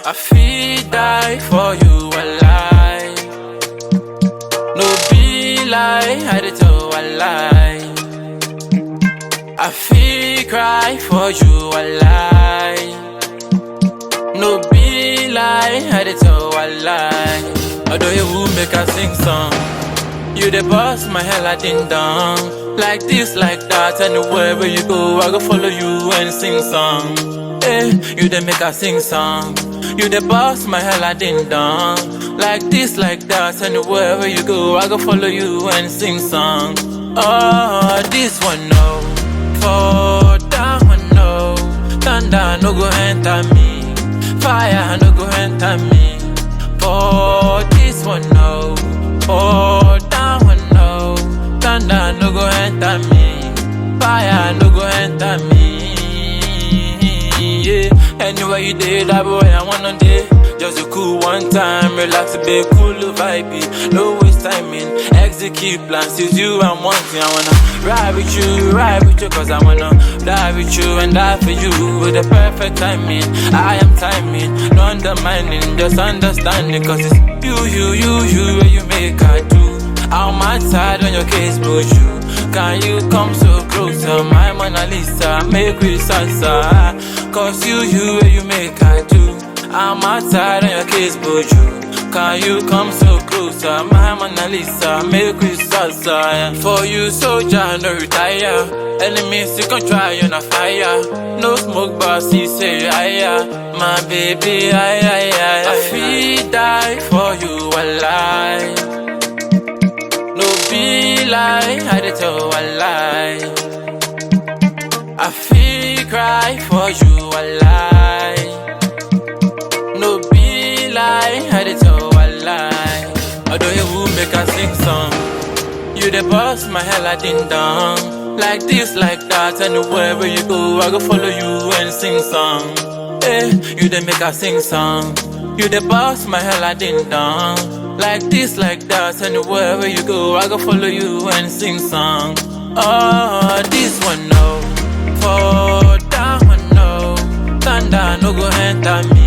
I feel die for you alive. No be lie, I dey tell a lie. I feel cry for you alive. No be lie, I dey tell a lie. Although you will make I sing song, you the boss, my hell I ding dong. Like this, like that, anywhere where you go, I go follow you and sing song. Hey, you the make I sing song. You the boss, my hell I ding dong. Like this, like that, anywhere where you go, I go follow you and sing song. Oh, this one no, for that one no. Thunder no go enter me, fire no go enter me. For this one no, for that one no. Thunder no go enter me, fire no go enter me. Yeah, anywhere you did, that boy I wanna day. Just a cool one time, relax a bit, cool vibey, no waste timing. Execute plans, it's you I'm wanting. I wanna ride with you, cause I wanna die with you and die for you with the perfect timing. I am timing, no undermining, just understanding, cause it's you, where you make I do. I'm outside on your case, but you can you come so closer, my Mona Lisa, make we salsa. Cause you, where you make I do. I'm outside on your case, but you can you come so closer, my Mona Lisa, make we salsa. For you, soldier, no retire. Enemies, you can try on a fire. No smoke, but see say, my baby, I feel die for you alive. No be lie, I dey tell a lie. I feel cry for you alive. No be lie, I dey tell a lie. Although you will make I sing song, you the boss, my hell I ding dong. Like this, like that, anywhere where you go, I go follow you and sing song. Hey, you the make I sing song. You the boss, my hell I ding dong. Like this, like that, anywhere where you go, I go follow you and sing song. Oh, this one no, for that one no. Thunder no go enter me,